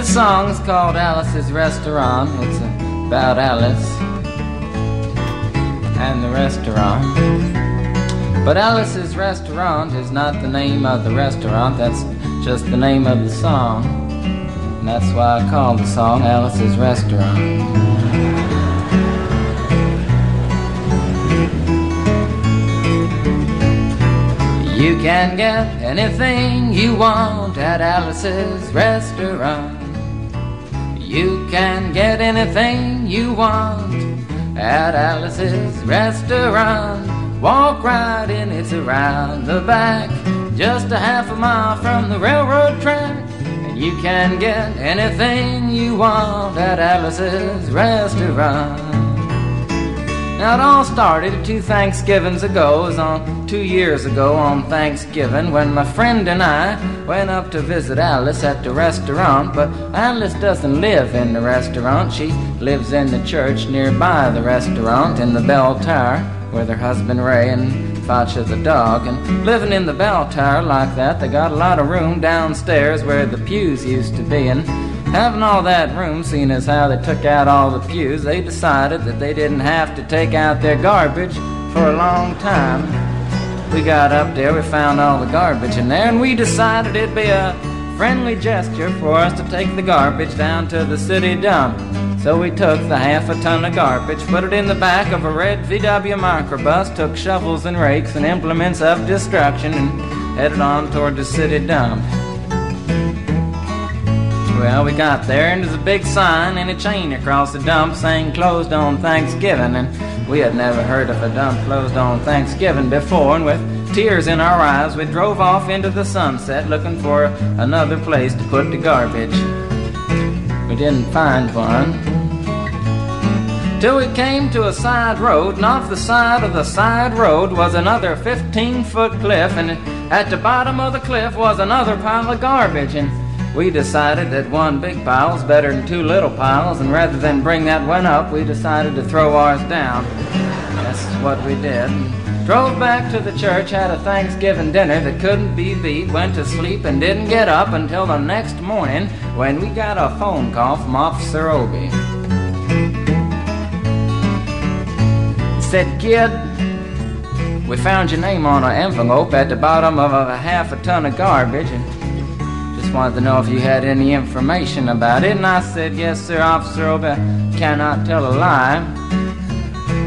This song's called Alice's Restaurant. It's about Alice and the restaurant. But Alice's Restaurant is not the name of the restaurant, that's just the name of the song. And that's why I call the song Alice's Restaurant. You can get anything you want at Alice's Restaurant. You can get anything you want at Alice's Restaurant. Walk right in, it's around the back, just a half a mile from the railroad track. And you can get anything you want at Alice's Restaurant. Now it all started 2 Thanksgivings ago. It was on 2 years ago on Thanksgiving when my friend and I went up to visit Alice at the restaurant. But Alice doesn't live in the restaurant. She lives in the church nearby the restaurant in the bell tower with her husband Ray and Vash the dog. And living in the bell tower like that, they got a lot of room downstairs where the pews used to be. And having all that room, seeing as how they took out all the pews, they decided that they didn't have to take out their garbage for a long time. We got up there, we found all the garbage in there, and we decided it'd be a friendly gesture for us to take the garbage down to the city dump. So we took the half a ton of garbage, put it in the back of a red VW microbus, took shovels and rakes and implements of destruction, and headed on toward the city dump. Well, we got there, and there's a big sign and a chain across the dump saying closed on Thanksgiving, and we had never heard of a dump closed on Thanksgiving before, and with tears in our eyes, we drove off into the sunset looking for another place to put the garbage. We didn't find one till we came to a side road, and off the side of the side road was another 15-foot cliff, and at the bottom of the cliff was another pile of garbage. And we decided that one big pile was better than 2 little piles, and rather than bring that one up, we decided to throw ours down. That's what we did. Drove back to the church, had a Thanksgiving dinner that couldn't be beat, went to sleep and didn't get up until the next morning when we got a phone call from Officer Obie. He said, "Kid, we found your name on an envelope at the bottom of a half a ton of garbage, and just wanted to know if you had any information about it." And I said, "Yes, sir, Officer Obie, I cannot tell a lie.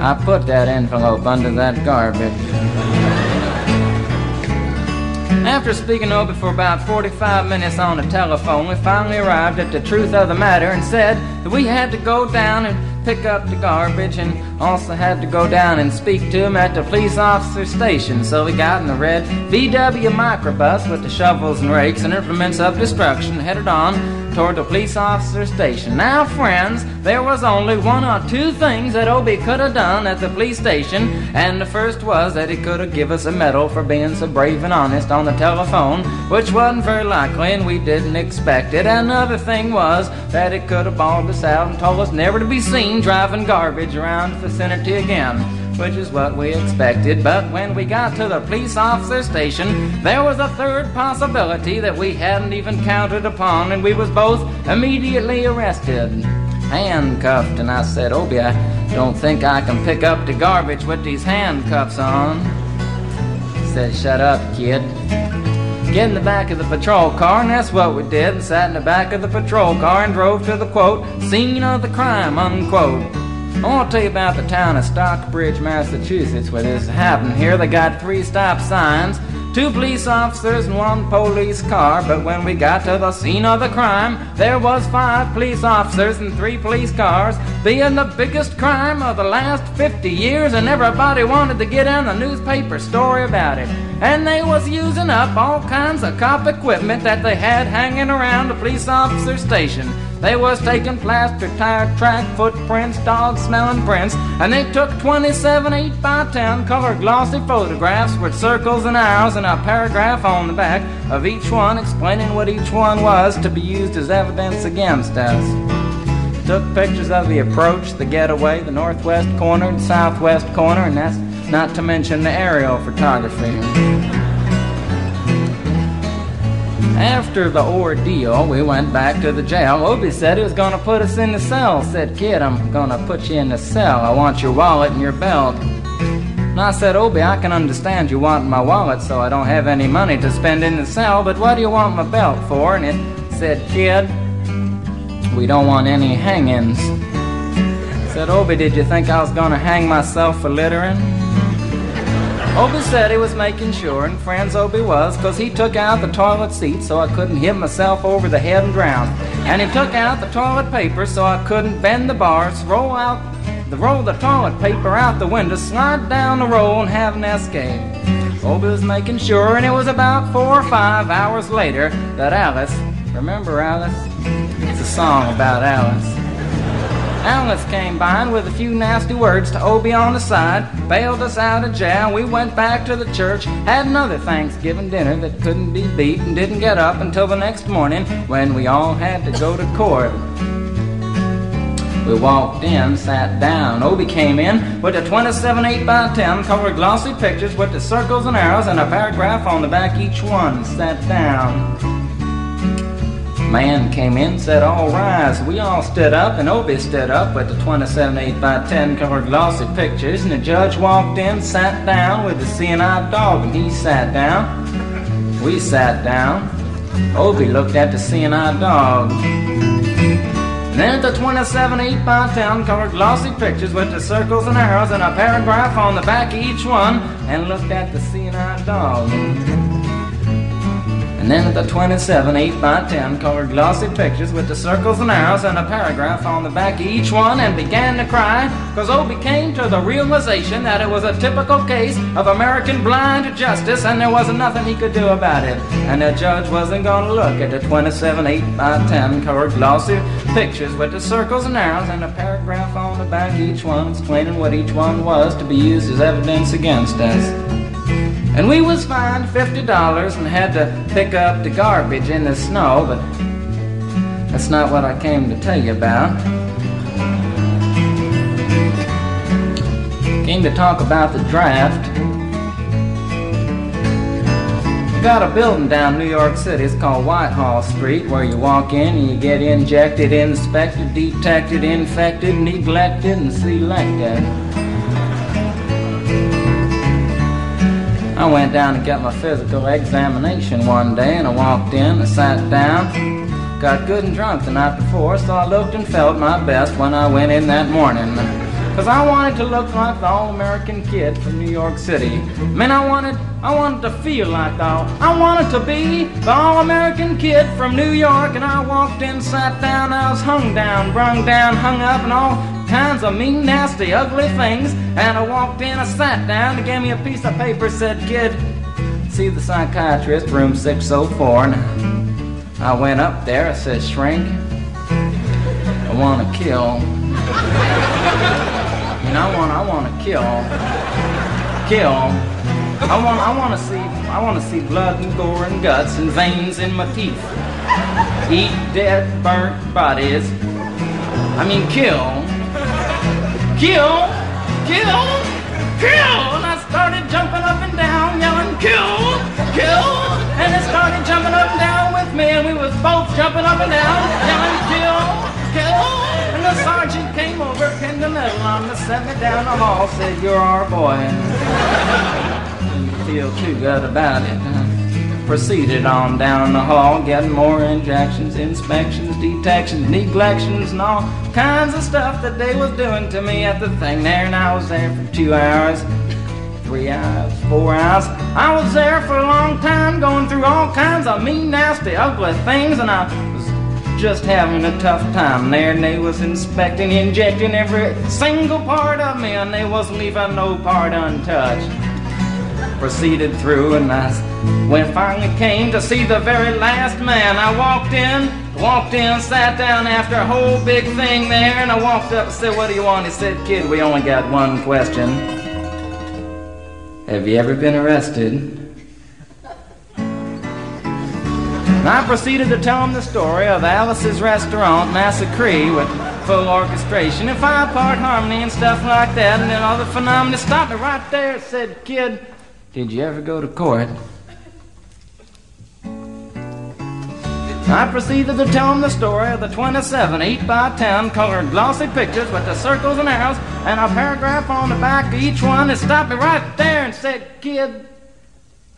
I put that envelope under that garbage." After speaking to Obie for about 45 minutes on the telephone, we finally arrived at the truth of the matter and said that we had to go down and pick up the garbage, and also had to go down and speak to him at the police officer station. So we got in the red VW microbus with the shovels and rakes and implements of destruction, headed on toward the police officer station. Now, friends, there was only 1 or 2 things that Obie could have done at the police station, and the first was that he could have given us a medal for being so brave and honest on the telephone, which wasn't very likely, and we didn't expect it. Another thing was that he could have bawled us out and told us never to be seen driving garbage around the vicinity again, which is what we expected. But when we got to the police officer station, there was a third possibility that we hadn't even counted upon, and we was both immediately arrested, handcuffed. And I said, "Obie, I don't think I can pick up the garbage with these handcuffs on." He said, "Shut up, kid. Get in the back of the patrol car," and that's what we did, and sat in the back of the patrol car and drove to the, quote, scene of the crime, unquote. I want to tell you about the town of Stockbridge, Massachusetts, where this happened. Here they got 3 stop signs, 2 police officers and 1 police car. But when we got to the scene of the crime, there was 5 police officers and 3 police cars, being the biggest crime of the last 50 years, and everybody wanted to get in the newspaper story about it. And they was using up all kinds of cop equipment that they had hanging around the police officer station. They was taking plaster, tire track, footprints, dog-smelling prints, and they took 27 8x10 color glossy photographs with circles and arrows and a paragraph on the back of each one explaining what each one was to be used as evidence against us. Took pictures of the approach, the getaway, the northwest corner, the southwest corner, and that's not to mention the aerial photography. After the ordeal, we went back to the jail. Obie said he was going to put us in the cell. Said, "Kid, I'm going to put you in the cell. I want your wallet and your belt." And I said, "Obie, I can understand you want my wallet so I don't have any money to spend in the cell, but what do you want my belt for?" And it said, "Kid, we don't want any hangings." I said, "Obie, did you think I was going to hang myself for littering?" Obie said he was making sure, and friends Obie was, 'cause he took out the toilet seat so I couldn't hit myself over the head and drown. And he took out the toilet paper so I couldn't bend the bars, roll the toilet paper out the window, slide down the roll and have an escape. Obie was making sure, and it was about 4 or 5 hours later that Alice, remember Alice? It's a song about Alice. Alice came by and with a few nasty words to Obie on the side, bailed us out of jail. We went back to the church, had another Thanksgiving dinner that couldn't be beat, and didn't get up until the next morning when we all had to go to court. We walked in, sat down. Obie came in with a 27 8x10 colored glossy pictures with the circles and arrows and a paragraph on the back each one. Sat down. Man came in, said, "All rise." We all stood up, and Obie stood up with the 27 8x10 colored glossy pictures, and the judge walked in, sat down with the seeing-eyed dog, and he sat down. We sat down. Obie looked at the seeing-eyed dog. And then the 27 8x10 colored glossy pictures with the circles and arrows and a paragraph on the back of each one, and looked at the seeing-eyed dog. And then the 27 8x10 colored glossy pictures with the circles and arrows and a paragraph on the back of each one, and began to cry, 'cause Obie came to the realization that it was a typical case of American blind justice, and there wasn't nothing he could do about it. And the judge wasn't going to look at the 27 8x10 colored glossy pictures with the circles and arrows and a paragraph on the back of each one, explaining what each one was to be used as evidence against us. And we was fined $50 and had to pick up the garbage in the snow, but that's not what I came to tell you about. Came to talk about the draft. We got a building down New York City. It's called Whitehall Street, where you walk in and you get injected, inspected, detected, infected, neglected, and selected. I went down to get my physical examination one day, and I walked in, I sat down, got good and drunk the night before, so I looked and felt my best when I went in that morning. 'Cause I wanted to look like the all-American kid from New York City. Man, I wanted to feel like I wanted to be the all-American kid from New York. And I walked in, sat down, I was hung down, brung down, hung up, and all kinds of mean, nasty, ugly things. And I walked in, I sat down, they gave me a piece of paper, said, "Kid, see the psychiatrist, room 604. And I went up there, I said, "Shrink, I want to kill. And I want to kill. I want to see blood and gore and guts and veins in my teeth. Eat dead, burnt bodies. I mean, kill. And I started jumping up and down, yelling, kill. And it started jumping up and down with me, and we was both jumping up and down, yelling, kill. And the sergeant came over, pinned the medal on me, set me down the hall, said, "You're our boy." Didn't feel too good about it. Proceeded on down the hall, getting more injections, inspections, detections, neglections, and all kinds of stuff that they was doing to me at the thing there. And I was there for 2 hours, 3 hours, 4 hours. I was there for a long time, going through all kinds of mean, nasty, ugly things, and I was just having a tough time there. And they was inspecting, injecting every single part of me, and they wasn't leaving no part untouched. Proceeded through, and when finally came to see the very last man, I walked in, sat down after a whole big thing there, and I walked up and said, "What do you want?" He said, "Kid, we only got one question. Have you ever been arrested?" And I proceeded to tell him the story of Alice's Restaurant Massacre with full orchestration and 5-part harmony and stuff like that, and then all the phenomena. Stopped me right there and said, "Kid, did you ever go to court?" I proceeded to tell him the story of the 27 8x10 colored glossy pictures with the circles and arrows and a paragraph on the back of each one. It stopped me right there and said, "Kid,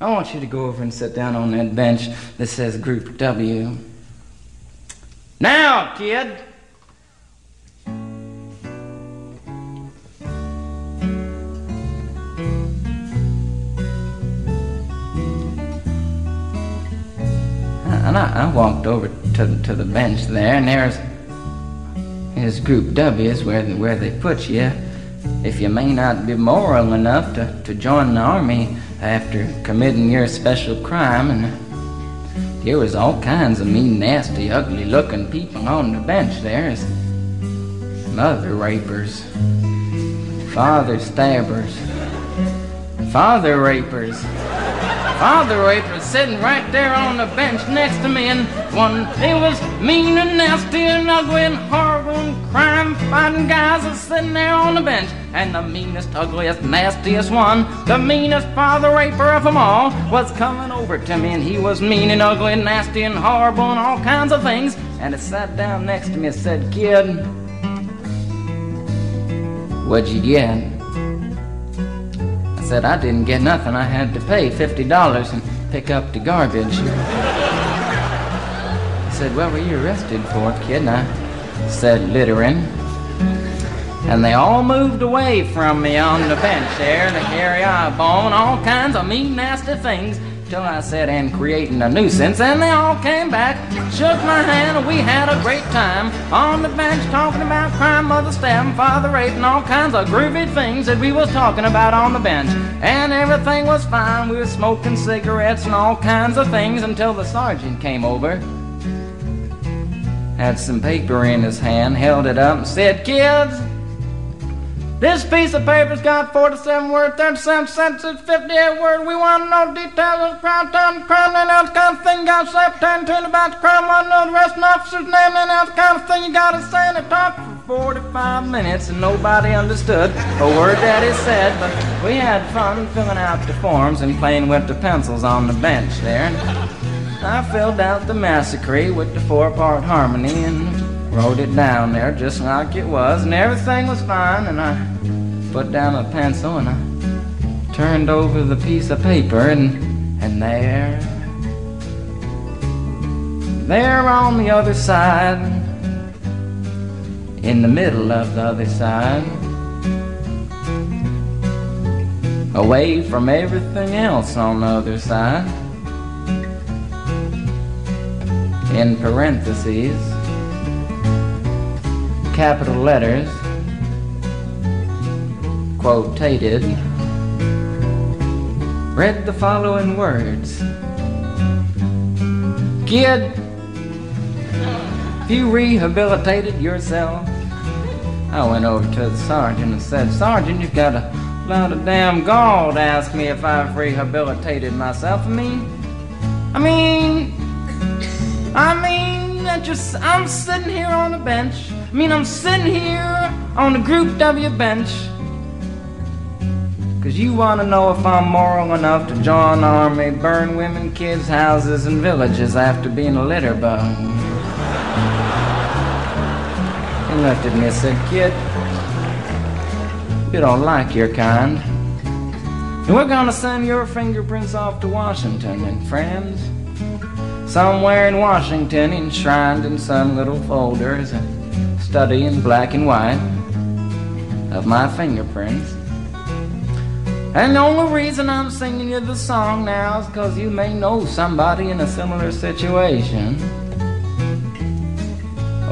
I want you to go over and sit down on that bench that says Group W. Now, kid." And I walked over to the bench there, and there's Group W is where they put you if you may not be moral enough to join the army after committing your special crime. And there was all kinds of mean, nasty, ugly-looking people on the bench there. As mother rapers, father stabbers, father rapers sitting right there on the bench next to me, and it was mean and nasty and ugly and horrible and crime-fighting guys are sitting there on the bench. And the meanest, ugliest, nastiest one, the meanest father raper of them all, was coming over to me, and he was mean and ugly and nasty and horrible and all kinds of things. And he sat down next to me and said, "Kid, what'd you get?" I said, "I didn't get nothing. I had to pay $50 and pick up the garbage." He said, "What were you arrested for, kid?" And I said, "Littering." And they all moved away from me on the bench there to carry eyeball and all kinds of mean, nasty things, till I said, "And creating a nuisance." And they all came back, shook my hand, and we had a great time on the bench talking about crime, mother stabbing, father raping, all kinds of groovy things that we was talking about on the bench. And everything was fine. We were smoking cigarettes and all kinds of things until the sergeant came over, had some paper in his hand, held it up and said, "Kids, this piece of paper's got 47 words, 37 sentences, 58 words. We want to know details of the crime, time, crime, and that kind of thing. You got to say, turn about the crime, want to know the rest of the officer's name, and that kind of thing. You got to say." And it talked for 45 minutes, and nobody understood a word that he said, but we had fun filling out the forms and playing with the pencils on the bench there. And I filled out the massacre with the 4-part harmony and wrote it down there just like it was, and everything was fine. And I put down a pencil and I turned over the piece of paper, and there on the other side, in the middle of the other side, away from everything else on the other side, in parentheses, capital letters, quotated, read the following words: "Kid, have you rehabilitated yourself?" I went over to the sergeant and said, "Sergeant, you've got a lot of damn gall to ask me if I've rehabilitated myself. I'm sitting here on the bench. I'm sitting here on the Group W bench because you want to know if I'm moral enough to join the army, burn women, kids' houses, and villages after being a litter bug." He looked at me and said, "Kid, you don't like your kind. And we're going to send your fingerprints off to Washington, and friends, somewhere in Washington, enshrined in some little folder, is a study in black and white of my fingerprints. And the only reason I'm singing you the song now is because you may know somebody in a similar situation.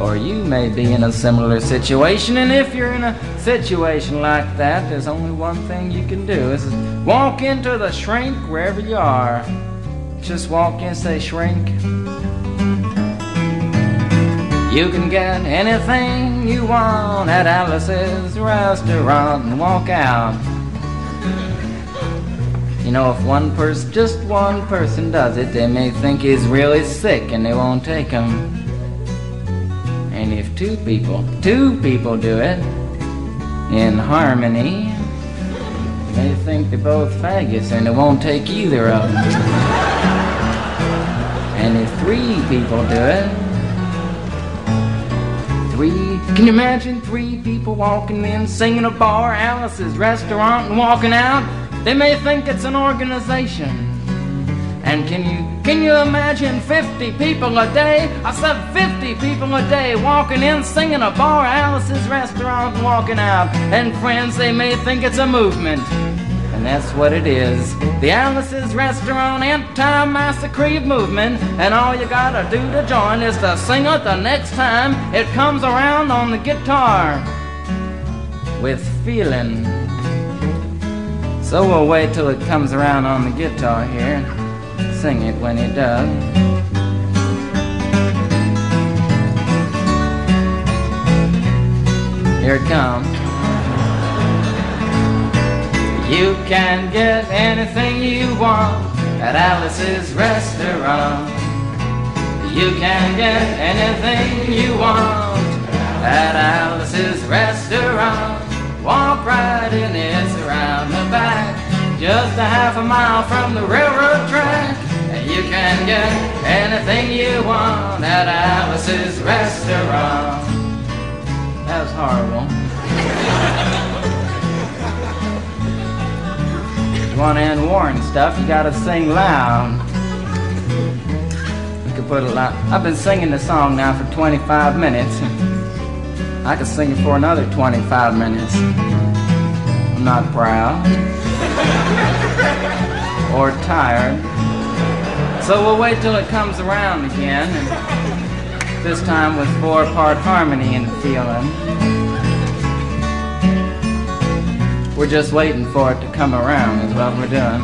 Or you may be in a similar situation, and if you're in a situation like that, there's only one thing you can do, is walk into the shrink wherever you are. Just walk in and say, 'Shrink, you can get anything you want at Alice's restaurant,' and walk out. You know, if just one person does it, they may think he's really sick and they won't take him. And if two people do it in harmony, they think they're both faggots and they won't take either of them. And if 3 people do it, 3, can you imagine 3 people walking in, singing a bar, Alice's restaurant, and walking out? They may think it's an organization. And can you imagine 50 people a day? I said 50 people a day walking in, singing a bar, Alice's restaurant, and walking out. And friends, they may think it's a movement. And that's what it is. The Alice's Restaurant Anti-Massacre Movement. And all you gotta do to join is to sing it the next time it comes around on the guitar with feeling. So we'll wait till it comes around on the guitar here. Sing it when it does. Here it comes. You can get anything you want at Alice's Restaurant. You can get anything you want at Alice's Restaurant. Walk right in, it's around the back, just a half a mile from the railroad track. And you can get anything you want at Alice's Restaurant. That was horrible. If you want to end war and stuff, you gotta sing loud. You can put it loud. I've been singing the song now for 25 minutes. I could sing it for another 25 minutes. I'm not proud or tired. So we'll wait till it comes around again, and this time with 4-part harmony and feeling. We're just waiting for it to come around is what we're doing.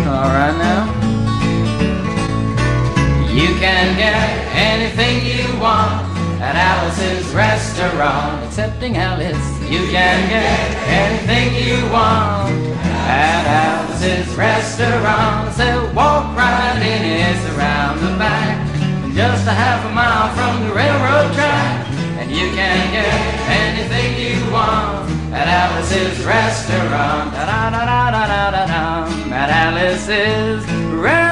Alright now. You can get anything you want at Alice's Restaurant. Excepting Alice. You can get anything you want at Alice's Restaurant. So walk right in, it's around the back, just a half a mile from the railroad track. And you can get anything you want at Alice's Restaurant. Da da da da da da da. At Alice's Restaurant.